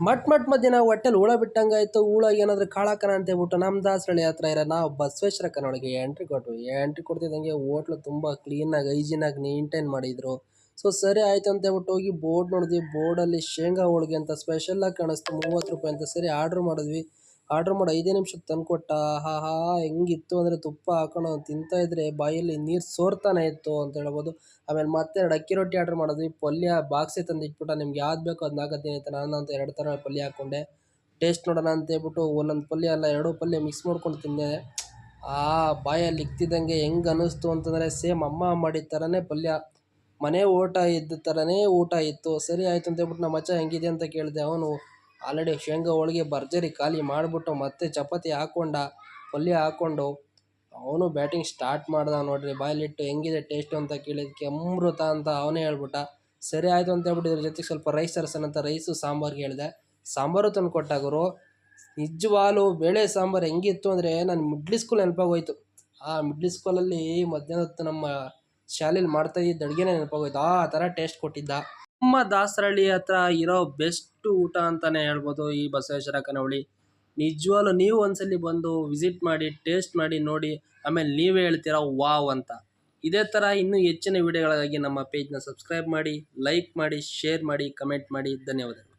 ಮಧ್ಯಾಹ್ನ ಹೊಟ್ಟೆಲಿ ಹುಳ ಬಿಟ್ಟಂಗಾಯ್ತು. ಹುಳ ಏನಾದರೂ ಕಾಳಾಕನ ಅಂತ ಹೇಳ್ಬಿಟ್ಟು ನಮ್ಮ ದಾಸರಳ್ಳಿ ಹತ್ರ ಇರೋ ನಾವು ಬಸವೇಶ್ವರ ಕನ್ನಡಿಗೆ ಎಂಟ್ರಿ ಕೊಡ್ತಿದ್ದಂಗೆ ಹೋಟ್ಲು ತುಂಬ ಕ್ಲೀನಾಗಿ ಹೈಜೀನಾಗಿ ಮೇಂಟೈನ್ ಮಾಡಿದ್ರು. ಸೊ ಸರಿ ಆಯಿತು ಅಂತ ಹೇಳ್ಬಿಟ್ಟು ಹೋಗಿ ಬೋರ್ಡ್ ನೋಡಿದ್ವಿ. ಬೋರ್ಡಲ್ಲಿ ಶೇಂಗಾ ಹೋಳಿಗೆ ಅಂತ ಸ್ಪೆಷಲಾಗಿ ಕಾಣಿಸ್ತು, ₹30 ಅಂತ. ಸರಿ ಆರ್ಡ್ರ್ ಮಾಡಿದ್ವಿ. ಆರ್ಡ್ರ್ ಮಾಡಿ 5 ನಿಮಿಷಕ್ಕೆ ತಂದುಕೊಟ್ಟ. ಆಹಾ ಹೆಂಗಿತ್ತು ಅಂದರೆ ತುಪ್ಪ ಹಾಕೊಂಡು ತಿಂತಾಯಿದ್ರೆ ಬಾಯಲ್ಲಿ ನೀರು ಸೋರ್ತಾನೆ ಇತ್ತು ಅಂತ ಹೇಳ್ಬೋದು. ಆಮೇಲೆ ಮತ್ತೆ 2 ಅಕ್ಕಿ ರೊಟ್ಟಿ ಆರ್ಡ್ರ್ ಮಾಡಿದ್ವಿ. ಪಲ್ಯ ಬಾಕ್ಸೇ ತಂದು ಇಟ್ಬಿಟ್ಟ, ನಿಮ್ಗೆ ಯಾವ್ದು ಬೇಕೋ ಅದನ್ನ ಹಾಕೋತೀನಿ ಅಂತ. ನಾನಂತೂ 2 ಥರ ಪಲ್ಯ ಹಾಕ್ಕೊಂಡೆ. ಟೇಸ್ಟ್ ನೋಡೋಣ ಅಂತ ಹೇಳ್ಬಿಟ್ಟು ಒಂದೊಂದು ಪಲ್ಯ ಅಲ್ಲ 2 ಪಲ್ಯ ಮಿಕ್ಸ್ ಮಾಡ್ಕೊಂಡು ತಿಂದೆ. ಬಾಯಲ್ಲಿ ಇಕ್ತಿದ್ದಂಗೆ ಹೆಂಗೆ ಅನ್ನಿಸ್ತು ಅಂತಂದರೆ ಸೇಮ್ ಅಮ್ಮ ಮಾಡಿದ ಥರನೇ ಪಲ್ಯ, ಮನೆ ಊಟ ಇದ್ದ ಥರನೇ ಊಟ ಇತ್ತು. ಸರಿ ಆಯಿತು ಅಂತ ಹೇಳ್ಬಿಟ್ಟು ನಮ್ಮ ಮಚ್ಚ ಹೆಂಗಿದೆ ಅಂತ ಕೇಳಿದೆ. ಅವನು ಆಲ್ರೆಡಿ ಶೇಂಗಾ ಹೋಳಿಗೆ ಭರ್ಜರಿ ಖಾಲಿ ಮಾಡಿಬಿಟ್ಟು ಮತ್ತೆ ಚಪಾತಿ ಹಾಕ್ಕೊಂಡ, ಪಲ್ಯ ಹಾಕ್ಕೊಂಡು ಅವನು ಬ್ಯಾಟಿಂಗ್ ಸ್ಟಾರ್ಟ್ ಮಾಡ್ದ. ನೋಡ್ರಿ ಬಾಯಲ್ಲಿಟ್ಟು ಹೆಂಗಿದೆ ಟೇಸ್ಟು ಅಂತ ಕೇಳಿದ್ದಕ್ಕೆ ಅಮೃತ ಅಂತ ಅವನೇ ಹೇಳ್ಬಿಟ್ಟ. ಸರಿ ಆಯಿತು ಅಂತ ಹೇಳ್ಬಿಟ್ಟು ಇದ್ರ ಜೊತೆಗೆ ಸ್ವಲ್ಪ ರೈಸ್ ತರಿಸೋಣಂತ ರೈಸು ಸಾಂಬಾರ್ಗೆ ಹೇಳಿದೆ. ಸಾಂಬಾರು ತಂದು ಕೊಟ್ಟಾಗರು ನಿಜವಾಗ್ಲೂ ಬೇಳೆ ಸಾಂಬಾರು ಹೆಂಗಿತ್ತು ಅಂದರೆ ನಾನು ಮಿಡ್ಲ್ ಸ್ಕೂಲ್ ನೆನಪಾಗೋಯ್ತು. ಆ ಮಿಡ್ಲ್ ಸ್ಕೂಲಲ್ಲಿ ಮಧ್ಯಾಹ್ನ ಹೊತ್ತು ನಮ್ಮ ಶಾಲೆಯಲ್ಲಿ ಮಾಡ್ತಾಯಿದ್ದ ಅಡುಗೆನೇ ನೆನಪಾಗೋಯ್ತು. ಆ ಥರ ಟೇಸ್ಟ್ ಕೊಟ್ಟಿದ್ದ. ನಮ್ಮ ದಾಸರಳ್ಳಿ ಹತ್ರ ಇರೋ ಬೆಸ್ಟ್ ಊಟ ಅಂತಲೇ ಹೇಳ್ಬೋದು ಈ ಬಸವೇಶ್ವರ ಕನವಳ್ಳಿ. ನಿಜವಾಗ್ಲೂ ನೀವು ಒಂದ್ಸಲಿ ಬಂದು ವಿಸಿಟ್ ಮಾಡಿ, ಟೇಸ್ಟ್ ಮಾಡಿ ನೋಡಿ, ಆಮೇಲೆ ನೀವೇ ಹೇಳ್ತೀರಾ ವಾವ್ ಅಂತ. ಇದೇ ಥರ ಇನ್ನೂ ಹೆಚ್ಚಿನ ವಿಡಿಯೋಗಳಿಗಾಗಿ ನಮ್ಮ ಪೇಜ್ನ ಸಬ್ಸ್ಕ್ರೈಬ್ ಮಾಡಿ, ಲೈಕ್ ಮಾಡಿ, ಶೇರ್ ಮಾಡಿ, ಕಮೆಂಟ್ ಮಾಡಿ. ಧನ್ಯವಾದಗಳು.